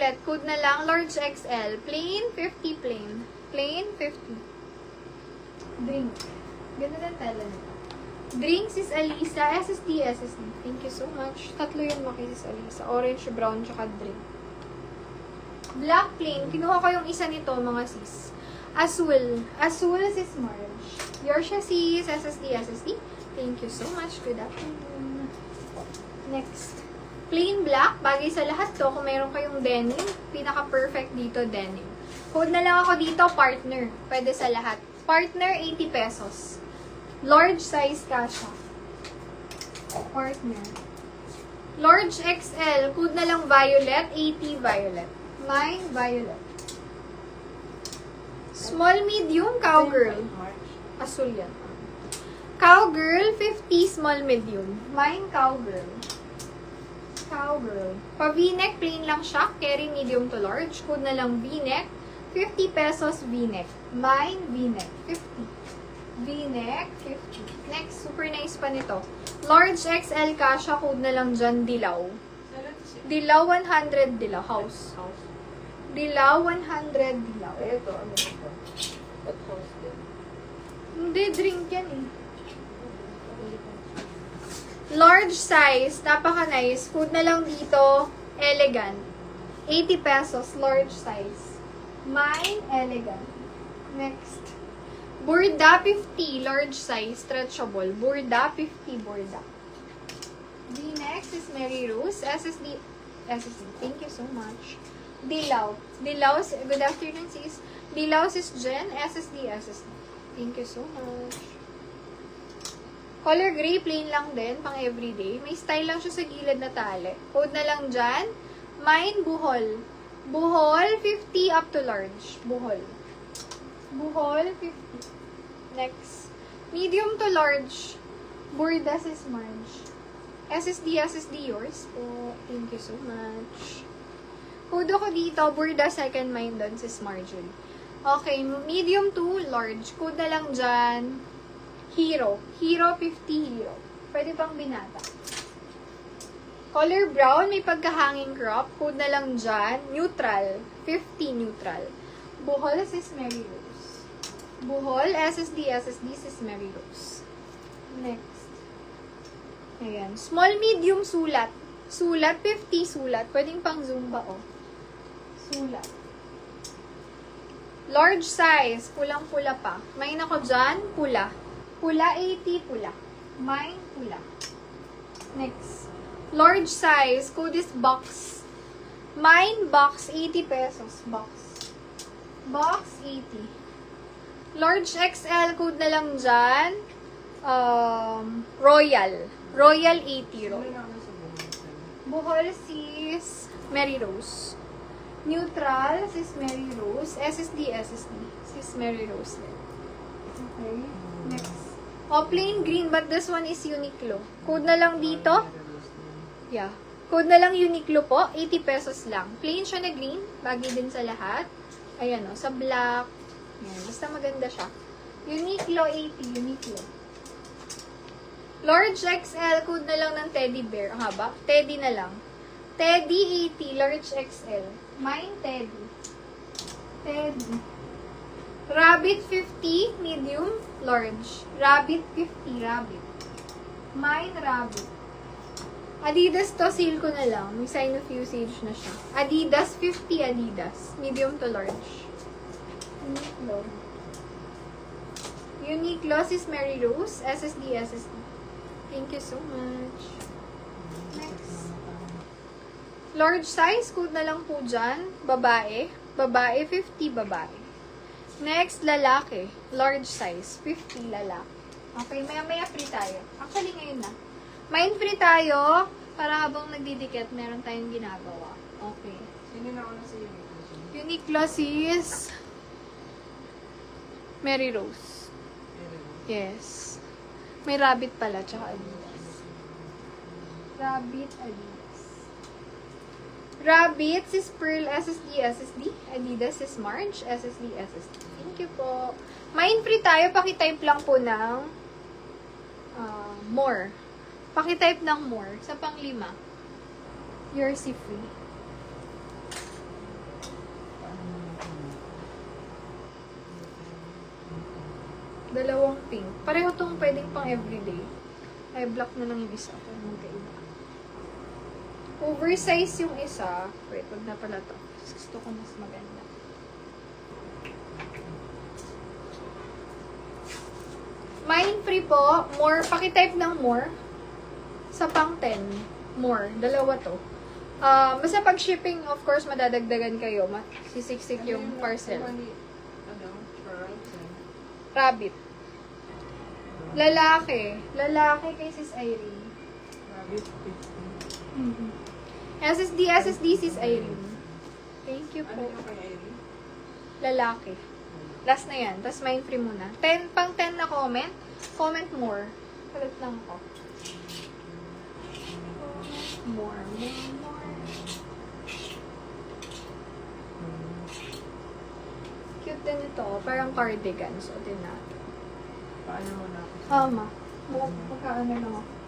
violet, code na lang, large XL. Plain, 50 plain. Plain, 50. Drink. Ganda ng tela nito. Drinks is Alisa, SSD. Thank you so much. Tatlo yun mo kay sis Alisa. Orange, brown, tsaka drink. Black plain. Kinuha ko yung isa nito, mga sis. Azul. Azul, sis Marge. Yours siya sis, SSD. Thank you so much. Good afternoon. Next. Plain black. Bagay sa lahat to. Kung mayroon kayong denim, pinaka-perfect dito, denim. Code na lang ako dito, partner. Pwede sa lahat. Partner, 80 pesos. Large size kasha. Partner. Large XL. Code na lang violet, 80 violet. Mine, violet. Small, medium, cowgirl. Asul yan. Cowgirl, 50, small, medium. Mine, cowgirl. Cowgirl. Pa V-neck, plain lang siya. Carry medium to large. Code na lang V-neck. 50 pesos V-neck. Mine, V-neck. 50. V-neck, 50. Next, super nice pa nito. Large XL kasha. Code na lang dyan, dilaw. Dilaw, 100 dilaw. House. Dilaw, 100 dilaw. Ito, ano ito? At house din. Hindi, drink yan eh. Large size, napaka-nice. Code na lang dito, elegant. 80 pesos, large size. Mine, elegant. Next. Burda, 50, large size, stretchable. Burda, 50, burda. The next is Mary Rose, SSD. Thank you so much. Dilaw. Dilaw, good afternoon sis. Dilaw sis Jen, SSD. Thank you so much. Color gray, plain lang din, pang everyday. May style lang siya sa gilid na tali. Code na lang dyan. Mine, buhol. Buhol, 50 up to large. Buhol. Buhol, 50. Next. Medium to large. Burda sis Marge. SSD yours po. Thank you so much. Code ko dito, Burda second mind doon sis Marjorie. Okay, medium to large. Code na lang dyan. Hero. Hero, 50 hero. Pwede pang binata. Color brown, may pagkahanging crop. Code na lang dyan. Neutral. 50 neutral. Buhol, sis Mary Rose. Buhol, SSD sis Mary Rose. Next. Ayan. Small, medium, sulat. Sulat, 50 sulat. Pwedeng pang zumba, oh. Sulat. Large size. Pulang-pula pa. May ako dyan, pula. Pula, 80, pula. Mine, pula. Next. Large size. Code is box. Mine, box, 80 pesos. Box. Box, 80. Large XL. Code na lang dyan. Royal. Royal, 80. Royal. Buhol, sis Mary Rose. Neutral, sis Mary Rose. SSD. Sis Mary Rose. Okay. Next. Oh, plain green, but this one is Uniqlo. Code na lang dito. Yeah. Code na lang Uniqlo po. 80 pesos lang. Plain siya na green. Bagay din sa lahat. Ayan o. Sa black. Ayan. Basta maganda siya. Uniqlo 80. Uniqlo. Large XL. Code na lang ng teddy bear. Ang haba. Teddy na lang. Teddy 80. Large XL. Mine Teddy. Teddy. Rabbit 50. Medium. Large. Rabbit 50. Rabbit. Mine Rabbit. Adidas to, sale ko na lang. May sign of usage na siya. Adidas, 50 Adidas. Medium to large. Uniqlo. Uniqlo, sis Mary Rose. SSD. Thank you so much. Next. Large size, code na lang po dyan. Babae. Babae, 50 babae. Next, lalaki. Large size, 50 lalaki. Okay, maya-maya free tayo. Actually, ngayon na. Mind free tayo, para habang nagdidikit, meron tayong ginagawa. Okay. Sino na una sa Uniqlo? Uniqlo sis Mary Rose. Yes. May rabbit pala, tsaka Adidas. Rabbit, Adidas. Rabbit, sis Pearl, SSD. Adidas, sis Marge, SSD. Thank you po. Mind free tayo, pakitype lang po ng more. Pakitype ng more. Sa pang-5. Yours free. Dalawang pink. Pareho tong pwedeng pang everyday. Ay, black na lang yung isa. Para magkaiba. Oversize yung isa. Wait, wag na pala to. Gusto ko mas maganda. Mine free po. More. Pakitype ng more. Sa pang 10. More. Dalawa to. Basta pag shipping, of course, madadagdagan kayo. Sisiksik yung parcel. Rabbit. Lalaki. Lalaki kay Sis Irene. Rabbit 50. SSD, Sis Irene. Thank you Ano po. yung kay Irene? Lalaki. Last na yan. Tapos mine free muna. 10, pang 10 na comment. Comment more. Palit lang ko. More. Cute din ito. Parang cardigan. So, din natin. Paano mo na ako? Tama. Magkaano lang ako.